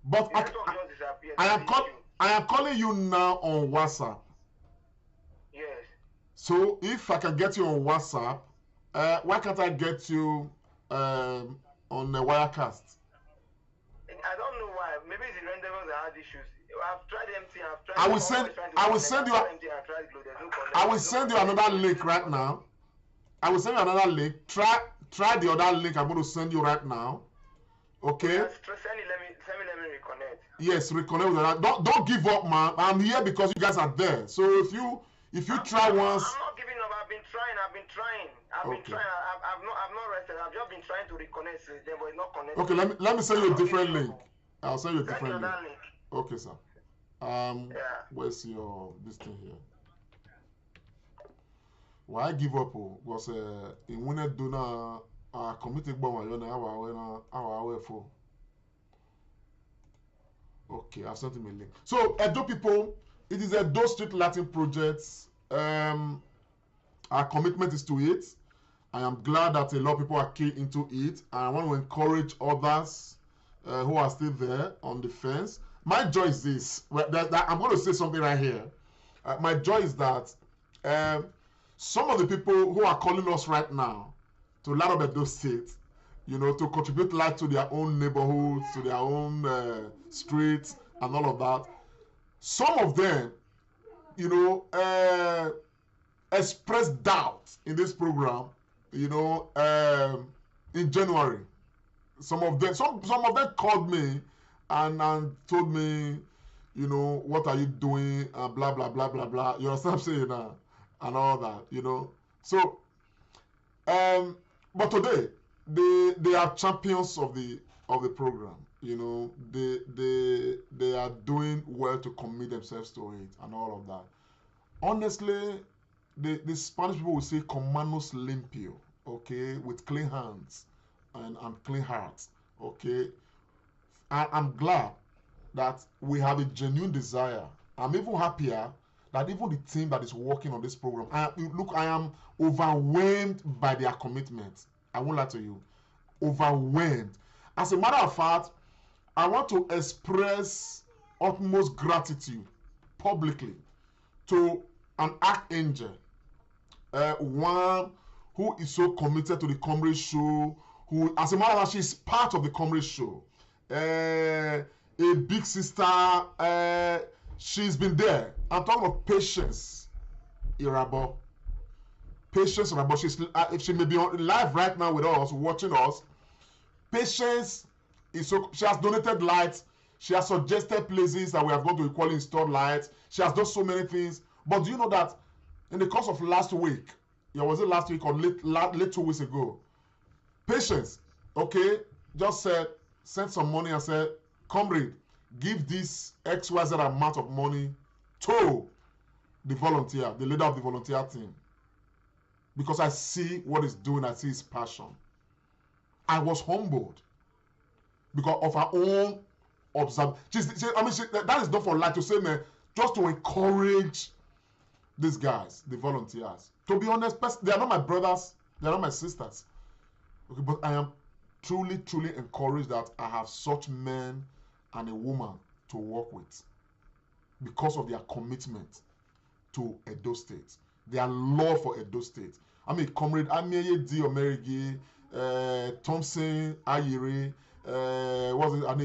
But Network just disappeared. I am calling you now on WhatsApp. Yes. So if I can get you on WhatsApp, why can't I get you on the Wirecast? I don't know why. Maybe it's the renderers that had issues. I've tried MTN. I've tried. I will send you another link right now. I will send you another link. Try the other link I'm going to send you right now. Okay. Send it. Let me reconnect. Yes, reconnect with that. Don't give up, man. I'm here because you guys are there. So if you try once. I'm not giving up. I've been trying. I've been trying. I've not rested. I've just been trying to reconnect since then, but it's not connected. Okay, let me send you a different link. I'll send you a Send different link. link. Okay, sir. Yeah. Where's your this thing here? Why give up? Was in winner donor committee bomb our for. Okay, I've sent him a link. So Edo people, it is Edo Street Latin projects. Our commitment is to it. I am glad that a lot of people are key into it, and I want to encourage others who are still there on the fence. My joy is this. I'm going to say something right here. My joy is that some of the people who are calling us right now to light up Edo State, you know, to contribute light to their own neighborhoods, to their own streets, and all of that. Some of them, you know, expressed doubt in this program, you know, in January. Some of them called me and told me, you know, what are you doing, blah blah blah blah blah. You understand what I'm saying now, and all that, you know. So, but today they are champions of the program. you know, they are doing well to commit themselves to it and all of that. Honestly, the Spanish people will say "comanos limpio," okay, with clean hands and clean hearts, okay. I'm glad that we have a genuine desire. I'm even happier that even the team that is working on this program, I am overwhelmed by their commitment. I won't lie to you, overwhelmed. As a matter of fact, I want to express utmost gratitude publicly to an archangel, one who is so committed to the Comrade Show, who, as a matter of fact, she's part of the Comrade Show. A big sister, she's been there. I'm talking of Patience Irabo. Patience Irabo, she may be on live right now with us, watching us. Patience is so, she has donated lights, she has suggested places that we are going to equally install lights, she has done so many things. But do you know that in the course of last week, was it last week or late 2 weeks ago, Patience, okay, just sent some money and said, comrade, give this XYZ amount of money to the volunteer, the leader of the volunteer team. Because I see what he's doing, I see his passion. I was humbled because of her own observation. That is not for light to say, man, just to encourage these guys, the volunteers. To be honest, they are not my brothers, they are not my sisters. Okay, but I am truly, truly encouraged that I have such men and a woman to work with because of their commitment to Edo State, their love for Edo State. I mean, Comrade Amieye D. Omerigi, Thompson Ayiri,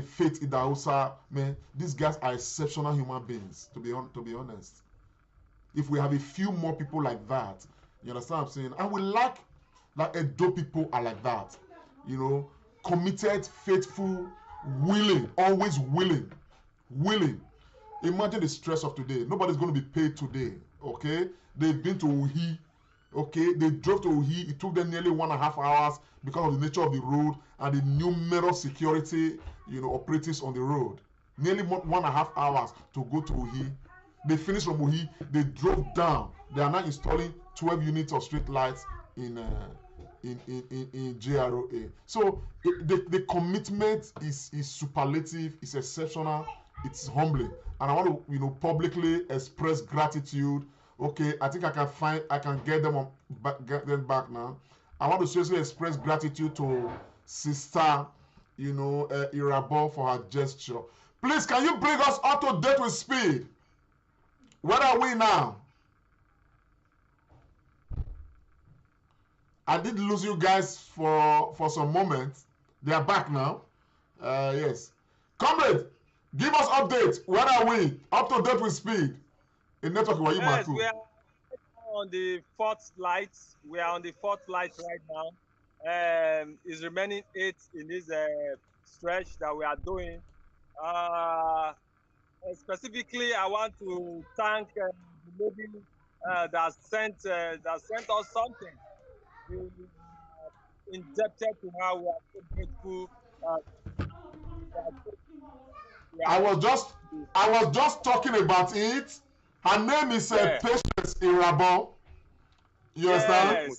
Faith Idausa, man, these guys are exceptional human beings, to be honest. If we have a few more people like that, you understand what I'm saying? And we like that Edo people are like that, you know, committed, faithful, willing, always willing. Imagine the stress of today. Nobody's going to be paid today, okay? They've been to Uhi, okay? They drove to Uhi. It took them nearly 1.5 hours because of the nature of the road and the numerous security, you know, operatives on the road. Nearly 1.5 hours to go to Uhi. They finished from Uhi. They drove down. They are now installing 12 units of street lights in GROA. So the commitment is superlative, it's exceptional, it's humbling, and I want to, you know, publicly express gratitude. Okay, I think I can get them back now. I want to seriously express gratitude to Sister, you know, Irabo for her gesture. Please, can you bring us up to date with speed? Where are we now? I did lose you guys for some moments. They are back now. Yes. Comrade, give us updates. Where are we? Up to date with speed. In network, yes, we are on the 4th light. We are on the 4th light right now. It's remaining 8 in this stretch that we are doing. Specifically, I want to thank the lady that sent us something. Indebted to her, we are so grateful. I was just talking about it. Her name is Patience Irabo. You understand?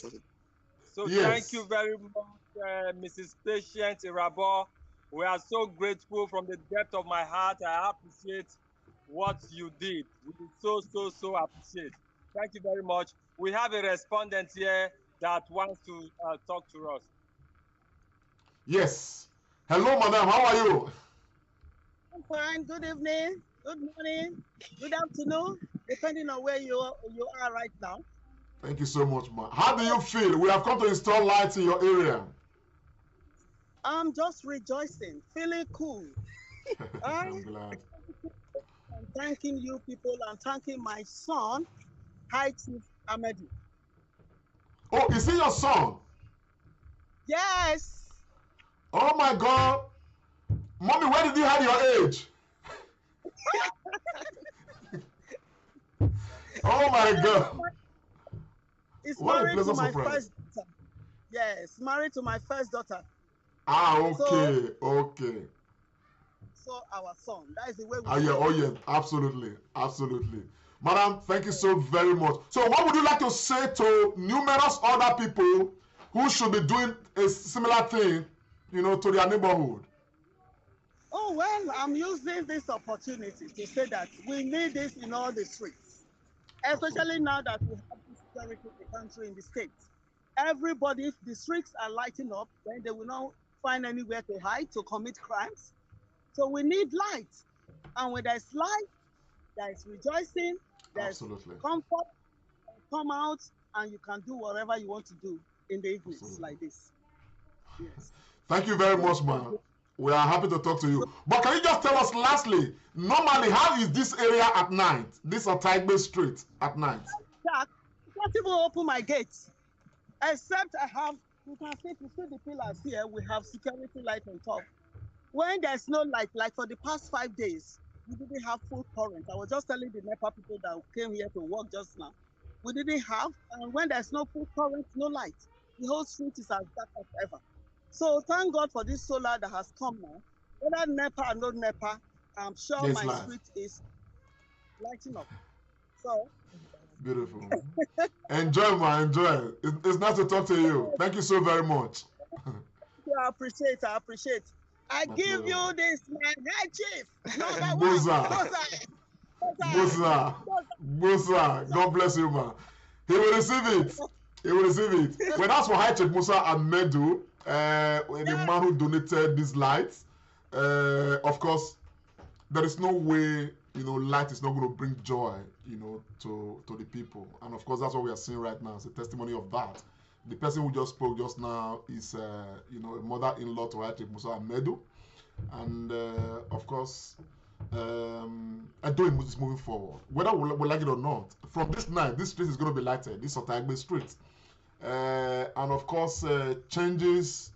So thank you very much, Mrs. Patience Irabo. We are so grateful from the depth of my heart. I appreciate what you did. We so appreciate. Thank you very much. We have a respondent here that wants to talk to us. Yes. Hello, madam. How are you? I'm fine. Good evening. Good morning. Good afternoon, depending on where you are right now. Thank you so much, ma. How do you feel? We have come to install lights in your area. I'm just rejoicing, feeling cool. I'm glad. I'm thanking you people. I'm thanking my son, High Chief Ahmedi. Oh, is he your son? Yes. Oh my God. Mommy, where did you hide your age? Oh my God. He's What married a to my surprise. first daughter. Yes, married to my first daughter. Ah, okay, okay. also our son. That is the way we Yeah, oh yeah, absolutely, absolutely. Madam, thank you so very much. So what would you like to say to numerous other people who should be doing a similar thing, to their neighborhood? Oh, well, I'm using this opportunity to say that we need this in all the streets, especially now that we have insecurity in the country, in the states. Everybody, if the streets are lighting up, then they will not find anywhere to hide, to commit crimes. So we need light. And when there's light, there's rejoicing, there's Absolutely. comfort, come out, and you can do whatever you want to do in the evenings like this. Yes. Thank you very much, man. We are happy to talk to you. But can you just tell us lastly, normally, how is this area at night? This Otaigbe Street at night? I can't even open my gates. Except I have, you see the pillars here, we have security light on top. When there's no light, like for the past 5 days, we didn't have full current. I was just telling the NEPA people that came here to work just now. We didn't have, and when there's no full current, no light, the whole street is as dark as ever. So thank God for this solar that has come now. Whether NEPA or no NEPA, I'm sure my street is lighting up. So beautiful. Enjoy, man. Enjoy. It's nice to talk to you. Thank you so very much. I appreciate. I give you this, man. High chief. Musa. God bless you, man. He will receive it. Well, that's for High Chief Musa Ahmedu, the man who donated these lights. Of course, there is no way, light is not going to bring joy, to the people. And of course, that's what we are seeing right now. It's a testimony of that. The person who just spoke just now is, a mother-in-law to High Chief Musa Ahmedu. And, of course, Edo is moving forward. Whether we like it or not, from this night, this street is going to be lighted. This Otaigbe Street. And, of course, changes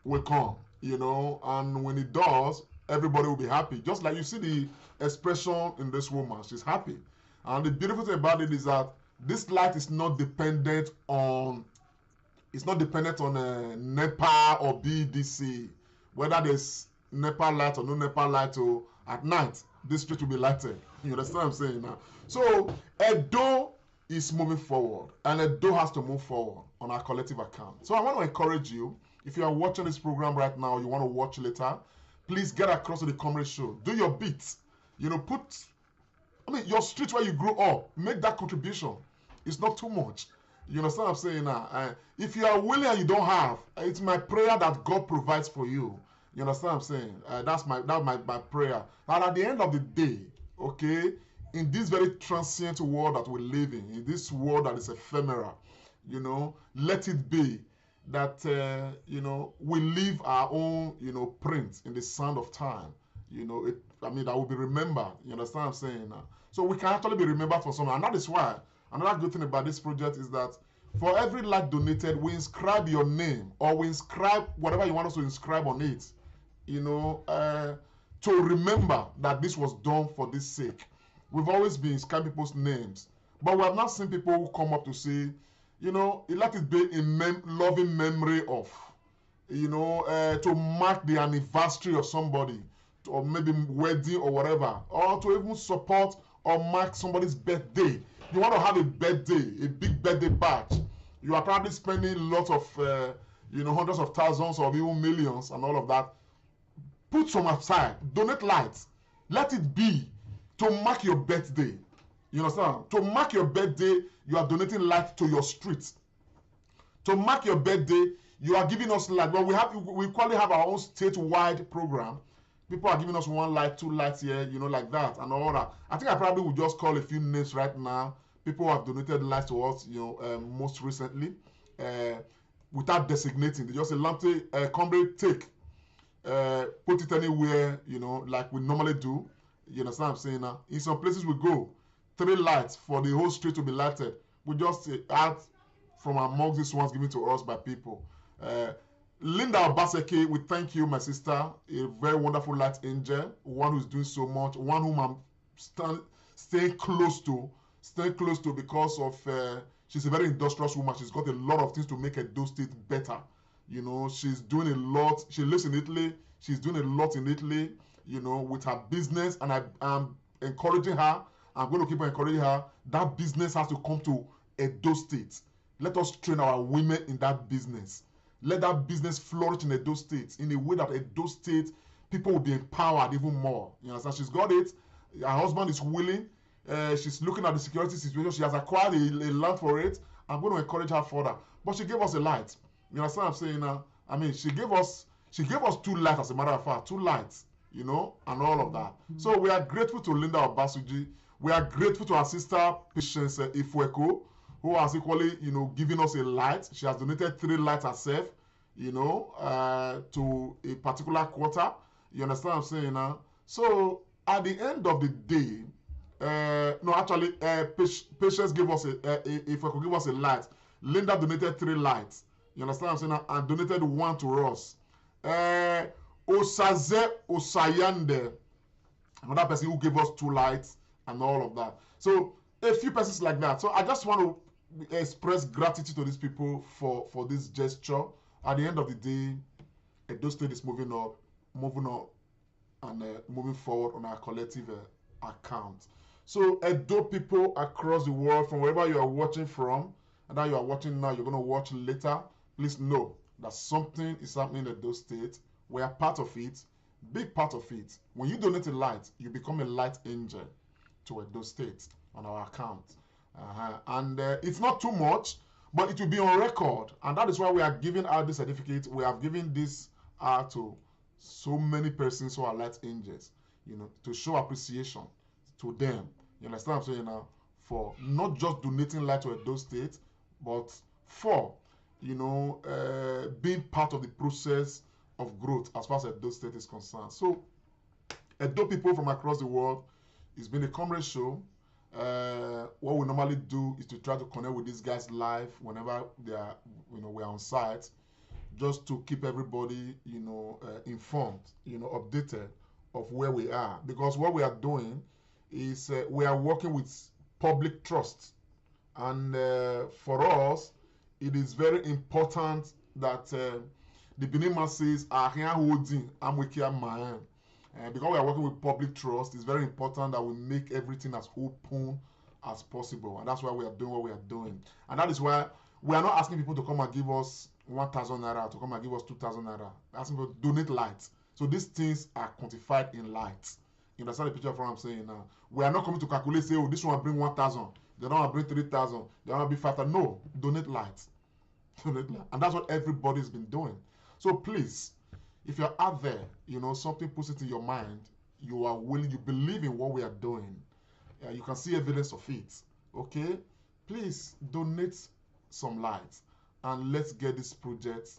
will come, and when it does, everybody will be happy. Just like you see the expression in this woman, she's happy. And the beautiful thing about it is that this light is not dependent on NEPA or BDC, whether there's NEPA light or no NEPA light, or at night this street will be lighted. You understand what I'm saying now? So Edo is moving forward, and Edo has to move forward on our collective account. So I want to encourage you, if you are watching this program right now, you want to watch later, please get across to the comrade show. Do your bit. Your street where you grew up, make that contribution. It's not too much. You understand what I'm saying now? If you are willing and you don't have, it's my prayer that God provides for you. You understand what I'm saying? That's my prayer. And at the end of the day, okay, in this very transient world that we live in this world that is ephemeral, let it be that, we leave our own, print in the sand of time. That will be remembered. You understand what I'm saying now? So we can actually be remembered for something. And that is why, another good thing about this project is that for every light donated, we inscribe your name, or we inscribe whatever you want us to inscribe on it, to remember that this was done for this sake. We've always been inscribing people's names, but we have not seen people who come up to say, let it be in loving memory of, to mark the anniversary of somebody, or maybe wedding or whatever, or to even support or mark somebody's birthday. You want to have a birthday, a big birthday bash. You are probably spending lots of, hundreds of thousands or even millions and all of that. Put some aside, donate lights. Let it be to mark your birthday. You understand? To mark your birthday, you are donating light to your street. To mark your birthday, you are giving us light. Well, we probably have our own statewide program. People are giving us 1 light, 2 lights here, like that and all that. I think I probably would just call a few names right now. People who have donated lights to us, most recently, without designating. They just say, Lante, comrade, take. Put it anywhere, like we normally do. You understand what I'm saying now? In some places we go, 3 lights for the whole street to be lighted. We just add from amongst these ones given to us by people. Linda Obaseke, we thank you, my sister, a very wonderful light angel, one who's doing so much, one whom I'm staying close to because of, she's a very industrious woman. She's got a lot of things to make Edo State better. She's doing a lot. She lives in Italy. She's doing a lot in Italy. you know, with her business, and I'm encouraging her. I'm going to keep on encouraging her. That business has to come to Edo State. Let us train our women in that business. Let that business flourish in Edo State in a way that Edo State people will be empowered even more. You understand? She's got it. Her husband is willing. She's looking at the security situation. She has acquired a land for it. I'm going to encourage her further. But she gave us a light. You understand what I'm saying now? I mean, she gave us 2 lights, as a matter of fact, 2 lights, you know, and all of that. So we are grateful to Linda Obasuji. We are grateful to our sister, Patience Ifueko, who has equally, you know, given us a light. She has donated 3 lights herself, you know, to a particular quarter. You understand what I'm saying now? So at the end of the day, no, actually, Patience gave us if I could give us a light. Linda donated 3 lights. You understand what I'm saying now? And donated 1 to us. Osaze Osayande, another person who gave us 2 lights and all of that. So a few persons like that. So I just want to express gratitude to these people for this gesture. At the end of the day, Edo State is moving up, and moving forward on our collective account. So Edo people across the world, from wherever you are watching from, and that you are watching now, you're going to watch later, please know that something is happening in Edo State. We are part of it, big part of it. When you donate a light, you become a light angel to Edo State on our account. And it's not too much, but it will be on record. And that is why we are giving out this certificate. We have given this out to so many persons who are light angels, you know, to show appreciation to them. You understand what I'm saying now? For not just donating light to Edo State, but for, you know, being part of the process of growth as far as Edo State is concerned. So, Edo people from across the world, it's been a comrade show. What we normally do is to try to connect with these guys live whenever they are, you know, we're on site, just to keep everybody, you know, informed, you know, updated of where we are. Because what we are doing is we are working with public trust. And for us, it is very important that the Benin masses are here holding Amwikia Mayan. Because we are working with public trust, it's very important that we make everything as open as possible. And that's why we are doing what we are doing. And that is why we are not asking people to come and give us 1,000 naira, to come and give us 2,000 naira. We're asking people to donate lights. So these things are quantified in lights. You understand the picture of what I'm saying now? We are not coming to calculate, say, oh, this one will bring 1,000. They don't want to bring 3,000. They don't want to be 5,000. No, donate lights. Donate lights. And that's what everybody's been doing. So please, if you're out there, you know, something puts it in your mind, you are willing, you believe in what we are doing, you can see evidence of it, okay? Please donate some lights and let's get this project,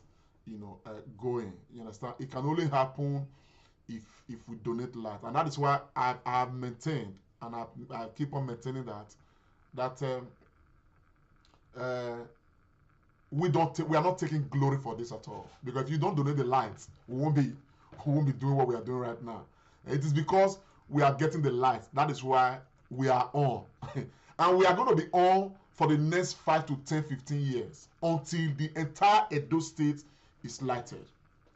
you know, going. You understand? It can only happen if we donate light. And that is why I have maintained, and I keep on maintaining that we are not taking glory for this at all. Because if you don't donate the lights, we won't be doing what we are doing right now. It is because we are getting the lights. That is why we are on. And we are going to be on for the next 5 to 10, 15 years until the entire Edo State is lighted.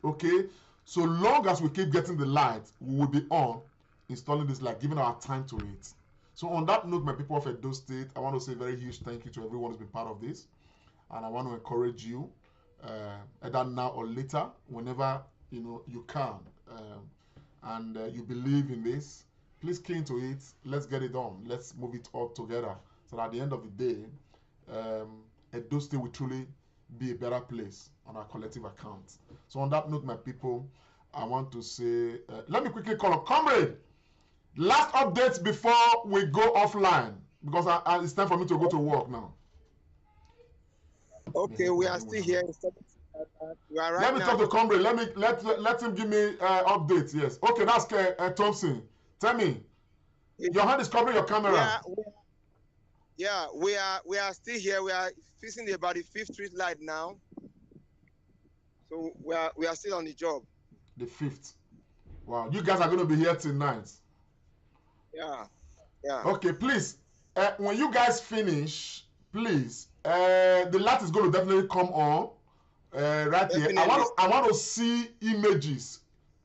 Okay? So long as we keep getting the light, we will be on installing this light, giving our time to it. So on that note, my people of Edo State, I want to say a very huge thank you to everyone who's been part of this. And I want to encourage you, either now or later, whenever you know you can, and you believe in this, please key into it. Let's get it on. Let's move it all together. So that at the end of the day, Edo State will truly be a better place on our collective account. So on that note, my people, I want to say, let me quickly call up comrade. Last updates before we go offline, because it's time for me to go to work now. Okay, we are still here. We are right let me now. talk to comrade. Let him give me updates. Yes. Okay, that's Thompson. Tell me, your hand is covering your camera. We are still here. We are facing about the 5th Street light now. So we are still on the job. The 5th. Wow, you guys are going to be here tonight. Yeah. Okay, please. When you guys finish, please. The light is going to definitely come on right here. I want to see images,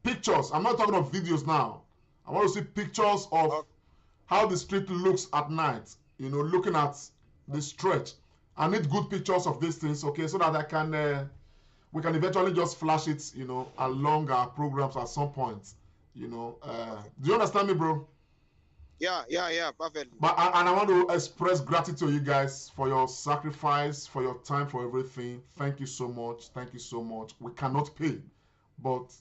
pictures. I'm not talking of videos now. I want to see pictures of how the street looks at night. You know, looking at the stretch. I need good pictures of these things, okay, so that I can, we can eventually just flash it, you know, along our programs at some point. You know, do you understand me, bro? Yeah, perfect. But and I want to express gratitude to you guys for your sacrifice, for your time, for everything. Thank you so much. Thank you so much. We cannot pay, but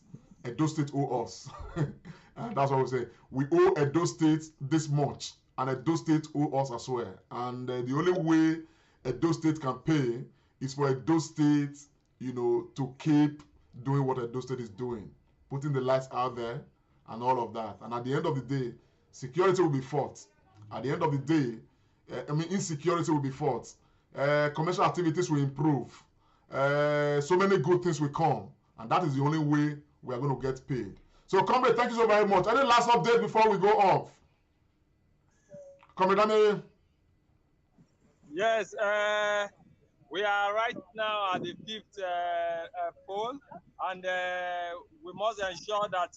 Edo State owe us. And that's what we say. We owe Edo State this much, and Edo State owe us as well. And the only way Edo State can pay is for Edo State, you know, to keep doing what Edo State is doing, putting the lights out there and all of that. And at the end of the day, security will be fought. At the end of the day, insecurity will be fought. Commercial activities will improve. So many good things will come. And that is the only way we are going to get paid. So, comrade, thank you so very much. Any last update before we go off? Comrade Daniel? Yes, we are right now at the fifth pole, and we must ensure that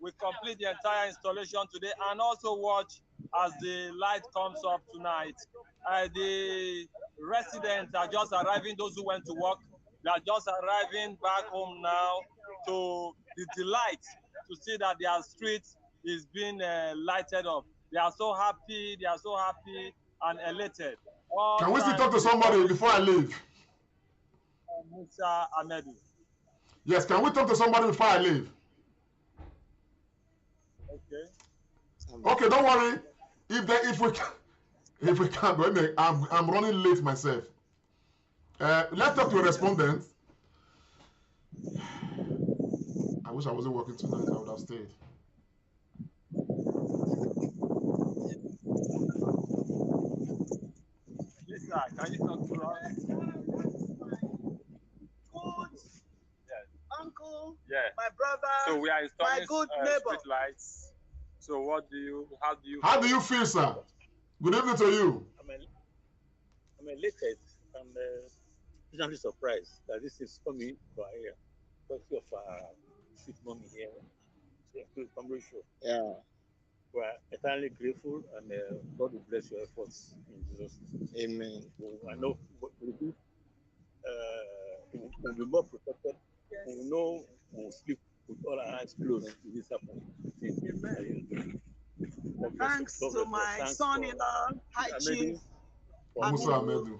we complete the entire installation today and also watch as the light comes up tonight. The residents are just arriving, those who went to work, they are just arriving back home now to the delight to see that their street is being lighted up. They are so happy and elated. Can we still talk to somebody before I leave? Musa Ahmedu. Yes, can we talk to somebody before I leave? Okay. Okay, don't worry. If we can, I'm running late myself. Let's talk to a respondent. I wish I wasn't working tonight. I would have stayed. Lisa, can you talk to us? Good. Yes. Uncle. Yeah. My brother. So we are installing my good neighbor. street lights. So How do you feel, sir? Good evening to you. I'm elated. I'm pleasantly surprised that this is coming to our area. Courtesy of sweet mommy here. Show. Yeah. We're eternally grateful, and God will bless your efforts in Jesus' name. Amen. So I know what we'll do. We'll be more protected. We know we'll sleep with all our eyes closed if this happens. Amen. Thanks to my son-in-law, High Chief Musa Ahmedu.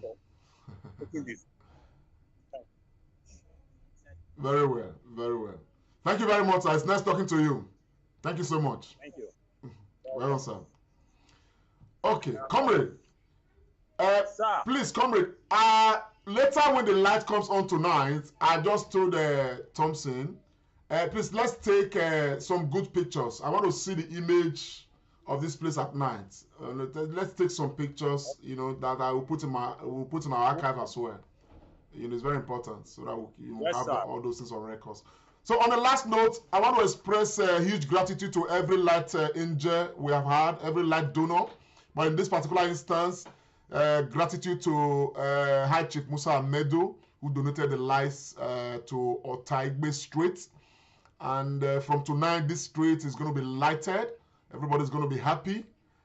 Very well, very well. Thank you very much, sir. It's nice talking to you. Thank you so much. Thank you. Well done, sir. Okay, comrade. Please, comrade. Later when the light comes on tonight, I just told Thompson, please let's take some good pictures. I want to see the image of this place at night. Let's take some pictures, you know, that I will put in our archive as well. You know, it's very important so that we have all those things on records. So on the last note, I want to express huge gratitude to every light angel we have had, every light donor. But in this particular instance, gratitude to High Chief Musa Ahmedu, who donated the lights to Otaigbe Street. And from tonight, this street is going to be lighted. Everybody's going to be happy.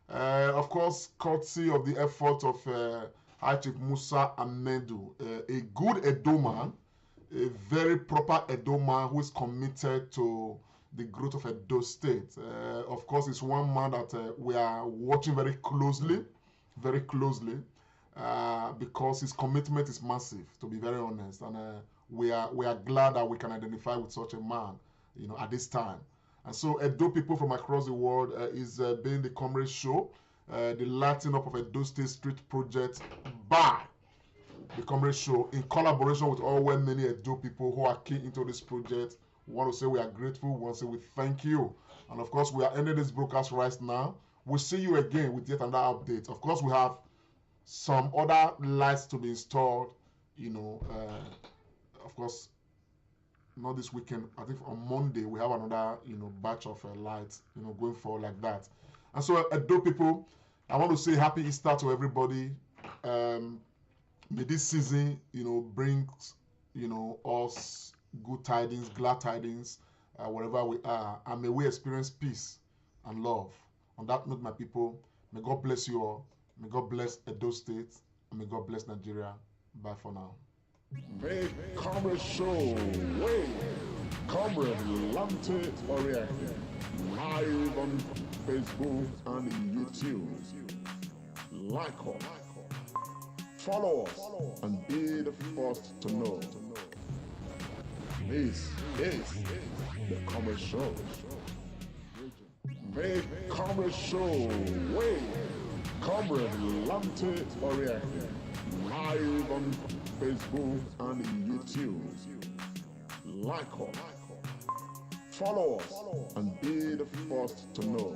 Of course, courtesy of the effort of High Chief Musa Ahmedu, a good Edo man, a very proper Edo man who is committed to the growth of Edo State. Of course, it's one man that we are watching very closely, because his commitment is massive, to be very honest. And we are glad that we can identify with such a man, you know, at this time. And so Edo people from across the world is being the Comrade Show, the lighting up of Edo State Street Project by the Comrade Show in collaboration with all many Edo people who are key into this project. We want to say we are grateful. We want to say we thank you. And of course, we are ending this broadcast right now. We'll see you again with yet another update. Of course, we have some other lights to be installed, you know, of course, not this weekend. I think on Monday we have another, you know, batch of lights, you know, going forward like that. And so, Edo people, I want to say happy Easter to everybody. May this season, you know, bring, you know, us good tidings, glad tidings. wherever we are, and may we experience peace and love. On that note, my people, may God bless you all. May God bless Edo State, and may God bless Nigeria. Bye for now. Make Comrade Show, wait, Comrade Lante Oriake, live on Facebook and YouTube. Like us, follow us, and be the first to know. This is the Comrade Show. Make Comrade Show, wait, Comrade Lante Oriake, live on Facebook and YouTube. Like us, follow us, and be the first to know.